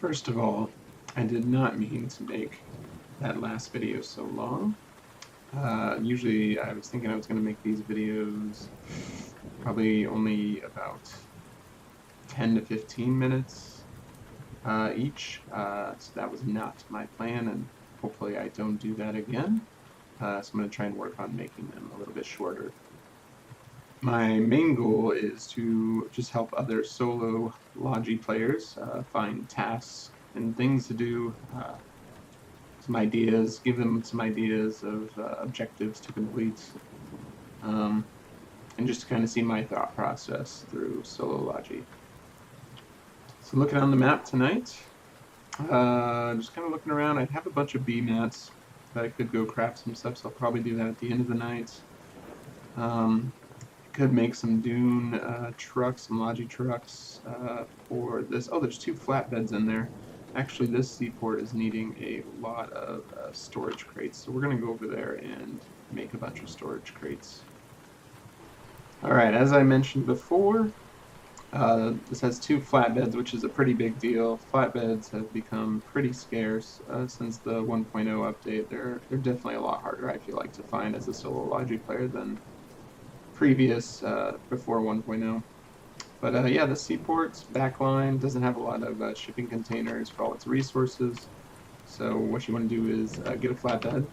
First of all, I did not mean to make that last video so long. Usually I was thinking I was going to make these videos probably only about 10 to 15 minutes each, so that was not my plan, and hopefully I don't do that again. So I'm going to try and work on making them a little bit shorter. My main goal is to just help other solo Logi players find tasks and things to do, some ideas, give them some ideas of objectives to complete, and just to kind of see my thought process through solo Logi. So looking on the map tonight, just kind of looking around, I have a bunch of B mats that I could go craft some stuff, so I'll probably do that at the end of the night. Could make some dune trucks, some Logi trucks for this. Oh, there's two flatbeds in there. Actually, this seaport is needing a lot of storage crates, so we're going to go over there and make a bunch of storage crates. Alright, as I mentioned before, this has two flatbeds, which is a pretty big deal. Flatbeds have become pretty scarce since the 1.0 update. They're definitely a lot harder, I feel like, to find as a solo Logi player than previous before 1.0. But yeah, the seaport's backline doesn't have a lot of shipping containers for all its resources. So what you want to do is get a flatbed,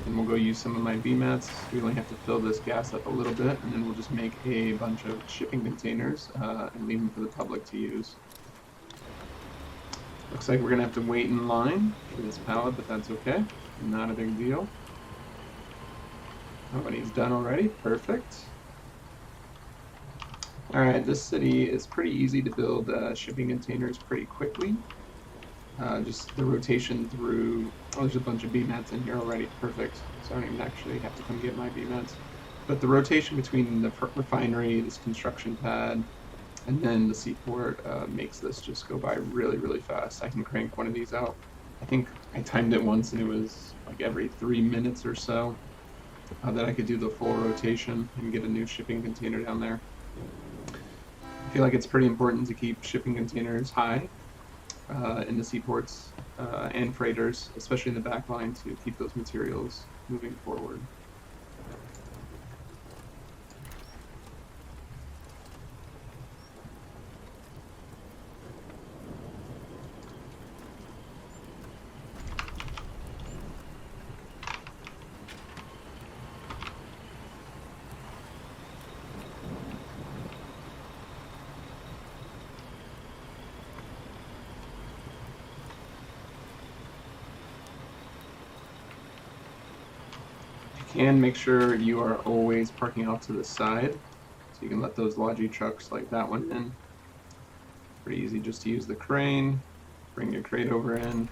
and we'll go use some of my VMATs. We only have to fill this gas up a little bit, and then we'll just make a bunch of shipping containers and leave them for the public to use. Looks like we're going to have to wait in line for this pallet, but that's okay. Not a big deal. Oh, and he's done already. Perfect. Alright, this city is pretty easy to build shipping containers pretty quickly. Just the rotation through... Oh, there's a bunch of BMATs in here already. Perfect. So I don't even actually have to come get my BMATs. But the rotation between the refinery, this construction pad, and then the seaport makes this just go by really, really fast. I can crank one of these out. I think I timed it once and it was like every 3 minutes or so that I could do the full rotation and get a new shipping container down there. I feel like it's pretty important to keep shipping containers high in the seaports and freighters, especially in the back line, to keep those materials moving forward. And make sure you are always parking off to the side, so you can let those Logi trucks like that one in. Pretty easy just to use the crane, bring your crate over in, and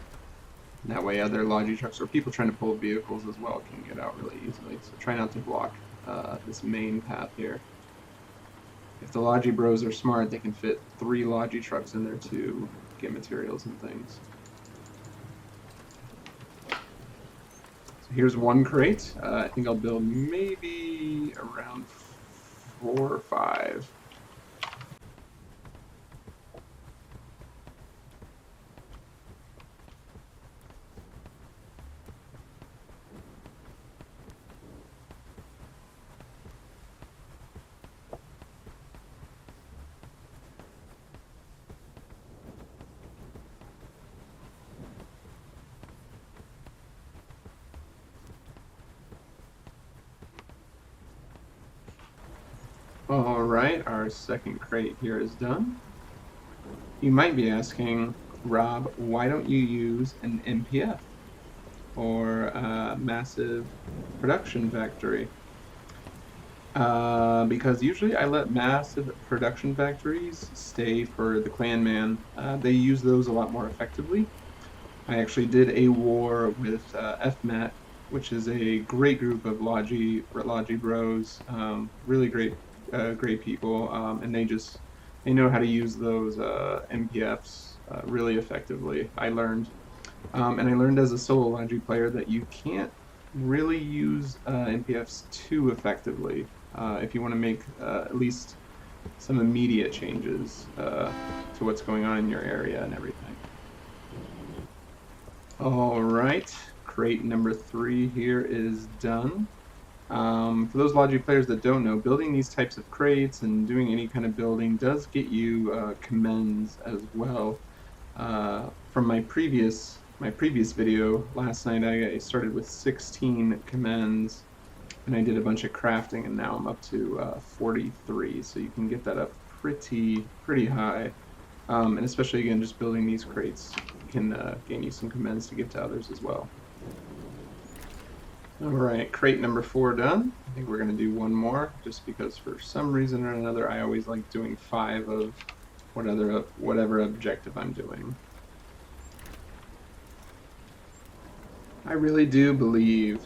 that way other Logi trucks or people trying to pull vehicles as well can get out really easily. So try not to block this main path here. If the Logi bros are smart, they can fit 3 Logi trucks in there to get materials and things. Here's one crate. I think I'll build maybe around 4 or 5. Alright, our second crate here is done. You might be asking, Rob, why don't you use an MPF or a massive production factory? Because usually I let massive production factories stay for the clan man. They use those a lot more effectively. I actually did a war with FMAT, which is a great group of Logi bros, really great people, and they know how to use those MPFs really effectively. I learned, and I learned as a solo Logi player that you can't really use MPFs too effectively if you want to make at least some immediate changes to what's going on in your area and everything. All right, crate number 3 here is done. For those Logi players that don't know, building these types of crates and doing any kind of building does get you commends as well. From my previous video last night, I started with 16 commends, and I did a bunch of crafting, and now I'm up to 43. So you can get that up pretty high, and especially again just building these crates can gain you some commends to give to others as well. All right, crate number 4 done. I think we're going to do one more, just because for some reason or another I always like doing 5 of whatever objective I'm doing. I really do believe,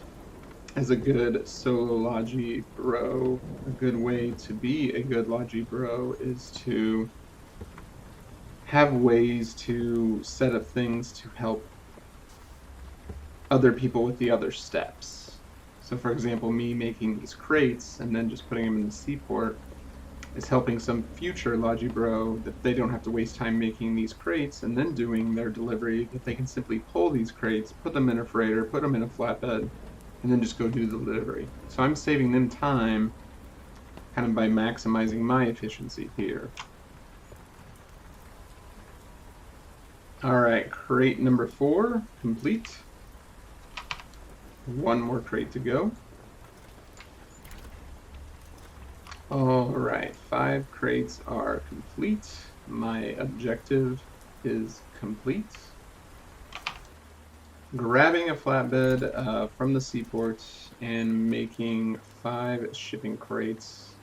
as a good solo Logi bro, a good way to be a good Logi bro is to have ways to set up things to help other people with the other steps. So for example, me making these crates and then just putting them in the seaport is helping some future Logi bro that they don't have to waste time making these crates and then doing their delivery, that they can simply pull these crates, put them in a freighter, put them in a flatbed, and then just go do the delivery. So I'm saving them time kind of by maximizing my efficiency here. All right, crate number 4 complete. One more crate to go. All right, 5 crates are complete. My objective is complete. Grabbing a flatbed from the seaport and making 5 shipping crates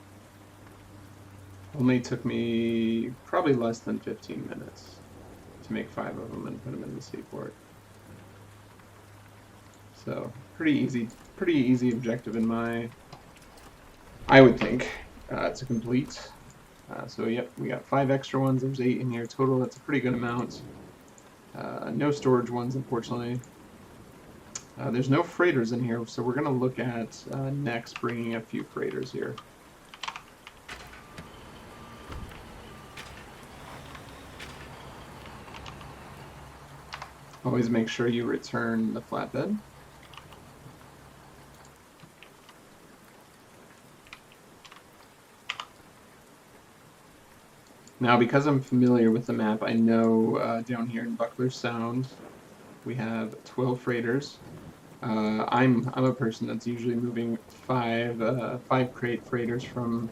only took me probably less than 15 minutes to make 5 of them and put them in the seaport. So pretty easy objective in I would think, to complete. So yep, we got 5 extra ones. There's 8 in here total. That's a pretty good amount. No storage ones, unfortunately. There's no freighters in here, so we're going to look at next bringing a few freighters here. Always make sure you return the flatbed. Now, because I'm familiar with the map, I know down here in Buckler Sound we have 12 freighters. I'm a person that's usually moving 5 crate freighters from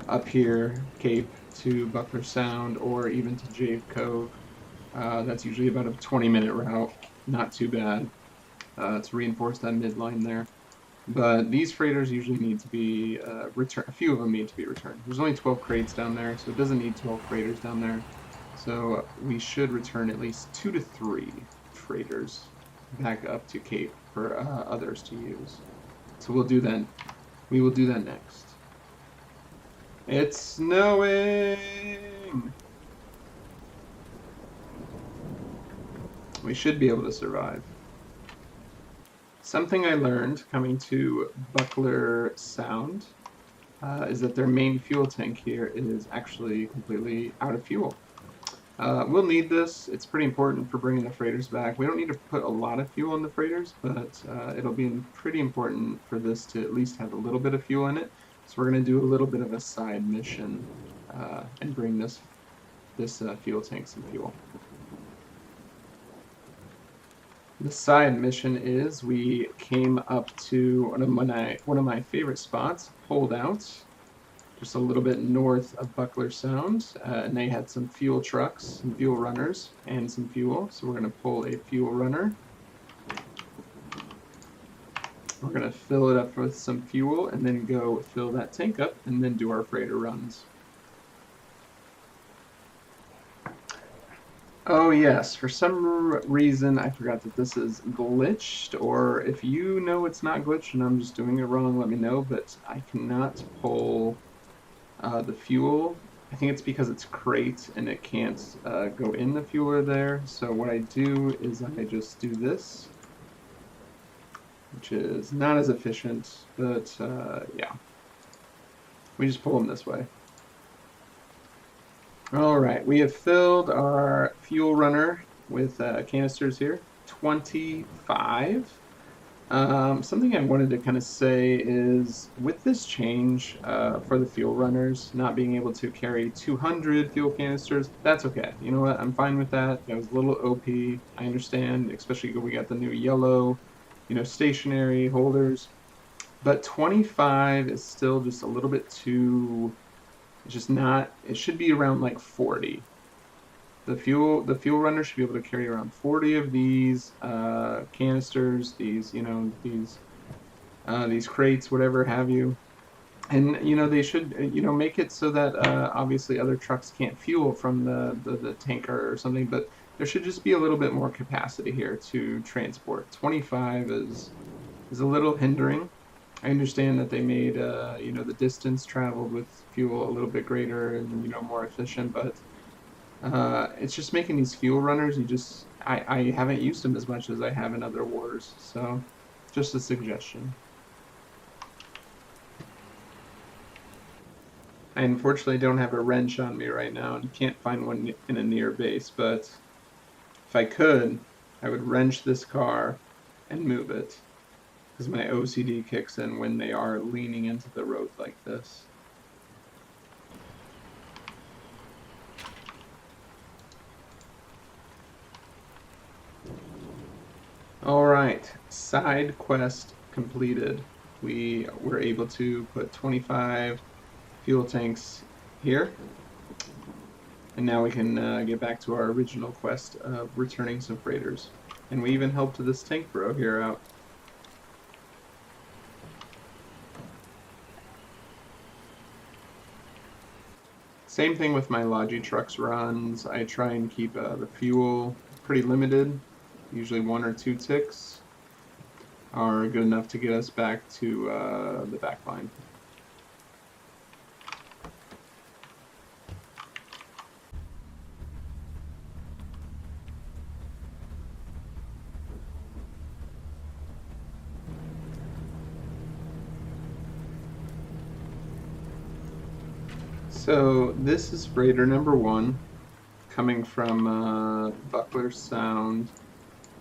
up here, Cape, to Buckler Sound, or even to Jave Cove. That's usually about a 20-minute route. Not too bad to reinforce that midline there. But these freighters usually need to be returned. A few of them need to be returned. There's only 12 crates down there, so it doesn't need 12 freighters down there. So we should return at least 2 to 3 freighters back up to Cape for others to use. So we'll do that. We will do that next. It's snowing! We should be able to survive. Something I learned coming to Buckler Sound is that their main fuel tank here is actually completely out of fuel. We'll need this. It's pretty important for bringing the freighters back. We don't need to put a lot of fuel in the freighters, but it'll be pretty important for this to at least have a little bit of fuel in it. So we're going to do a little bit of a side mission and bring this fuel tank some fuel. The side mission is we came up to one of my favorite spots, Holdout, just a little bit north of Buckler Sound, and they had some fuel trucks, some fuel runners, and some fuel. So we're going to pull a fuel runner. We're going to fill it up with some fuel and then go fill that tank up and then do our freighter runs. Oh yes, for some reason I forgot that this is glitched, or if you know it's not glitched and I'm just doing it wrong, let me know, but I cannot pull the fuel. I think it's because it's crate and it can't go in the fueler there, so what I do is I just do this, which is not as efficient, but yeah. We just pull them this way. All right, we have filled our fuel runner with canisters here, 25. Something I wanted to kind of say is with this change for the fuel runners, not being able to carry 200 fuel canisters, that's okay. You know what? I'm fine with that. That was a little OP. I understand, especially we got the new yellow, stationary holders. But 25 is still just a little bit too, just not, it should be around like 40. The fuel runner should be able to carry around 40 of these canisters, these crates, whatever have you. And they should make it so that obviously other trucks can't fuel from the tanker or something, but there should just be a little bit more capacity here to transport. 25 is a little hindering. I understand that they made the distance traveled with fuel a little bit greater and more efficient, but it's just making these fuel runners. I haven't used them as much as I have in other wars, so just a suggestion. I unfortunately don't have a wrench on me right now and can't find one in a near base, but if I could, I would wrench this car and move it, because my OCD kicks in when they are leaning into the road like this. All right, side quest completed. We were able to put 25 fuel tanks here. And now we can get back to our original quest of returning some freighters. And we even helped this tank bro here out. Same thing with my Logi trucks runs. I try and keep the fuel pretty limited. Usually 1 or 2 ticks are good enough to get us back to the back line. So this is freighter number 1, coming from Buckler Sound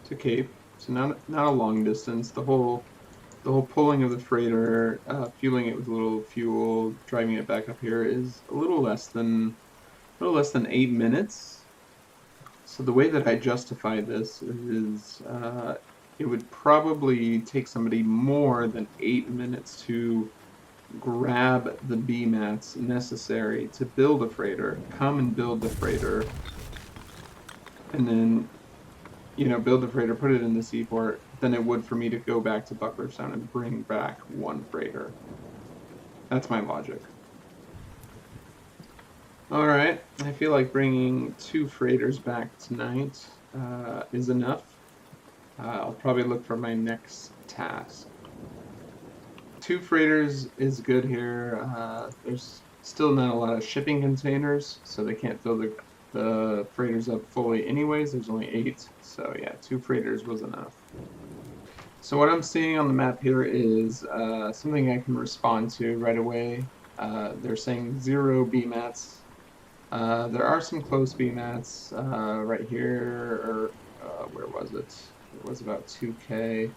to Cape. So not a long distance. The whole pulling of the freighter, fueling it with a little fuel, driving it back up here is a little less than 8 minutes. So the way that I justify this is it would probably take somebody more than 8 minutes to grab the B mats necessary to build a freighter, come and build the freighter, and then build the freighter, put it in the seaport, than it would for me to go back to Buckler Sound and bring back 1 freighter. That's my logic. All right, I feel like bringing 2 freighters back tonight is enough. I'll probably look for my next task. 2 freighters is good here. There's still not a lot of shipping containers, so they can't fill the freighters up fully anyways. There's only 8, so yeah, 2 freighters was enough. So what I'm seeing on the map here is something I can respond to right away. They're saying 0 BMATs. There are some close BMATs right here, or where was it? It was about 2K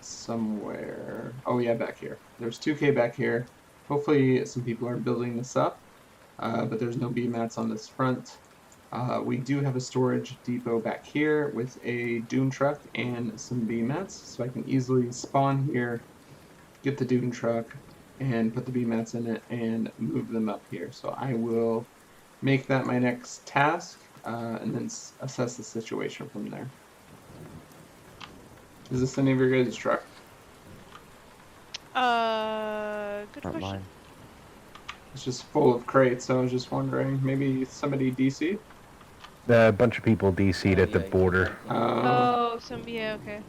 somewhere. Oh yeah, back here. There's 2K back here. Hopefully some people are building this up, but there's no BMATs on this front. We do have a storage depot back here with a dune truck and some BMATs, so I can easily spawn here, get the dune truck, and put the BMATs in it and move them up here. So I will make that my next task, and then assess the situation from there. Is this any of your guys' truck? Good Not question. mine. It's just full of crates, so I was just wondering, maybe somebody DC'd? A bunch of people DC'd at the border. Oh, yeah, okay.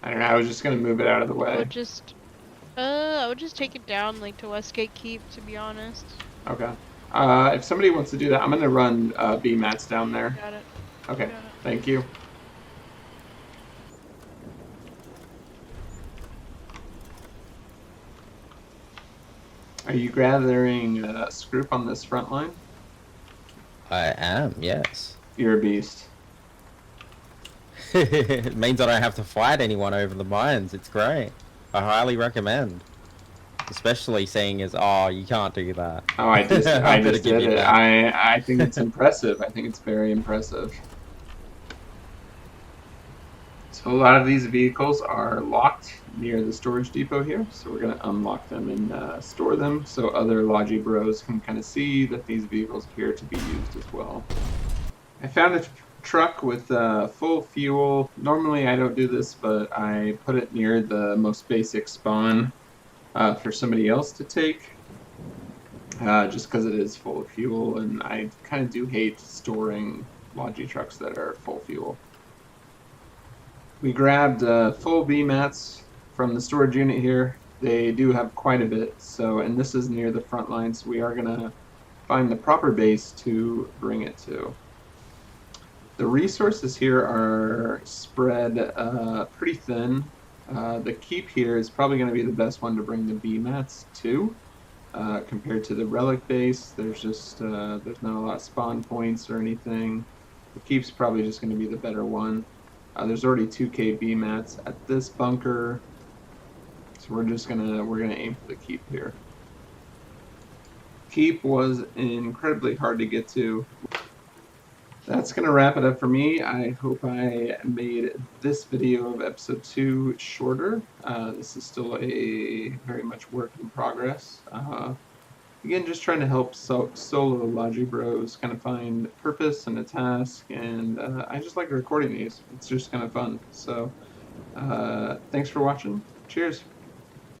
I don't know, I was just gonna move it out of the way. I would just take it down, like, to Westgate Keep, to be honest. Okay. If somebody wants to do that, I'm gonna run BMATs down there. Got it. Okay, Got it. thank you. Are you gathering Scroop on this front line? I am, yes. You're a beast. It means I don't have to fight anyone over the mines. It's great. I highly recommend. Especially seeing as, oh, you can't do that. Oh, I I better just give did you it. that. I think it's impressive. I think it's very impressive. So a lot of these vehicles are locked near the storage depot here, so we're going to unlock them and store them so other Logi bros can kind of see that these vehicles appear to be used as well. I found a truck with full fuel. Normally I don't do this, but I put it near the most basic spawn for somebody else to take. Just because it is full of fuel, and I kind of do hate storing Logi trucks that are full fuel. We grabbed full B mats from the storage unit here. They do have quite a bit, so, and this is near the front line, so we are going to find the proper base to bring it to. The resources here are spread pretty thin. The keep here is probably going to be the best one to bring the B mats to. Compared to the relic base, there's just there's not a lot of spawn points or anything. The keep's probably just going to be the better one. There's already 2K B mats at this bunker, so we're gonna aim for the keep here. Keep was incredibly hard to get to. That's gonna wrap it up for me. I hope I made this video of episode 2 shorter. This is still a very much work in progress. Again, just trying to help solo Logi bros kind of find purpose and a task, and I just like recording these. It's just kind of fun. So, thanks for watching. Cheers.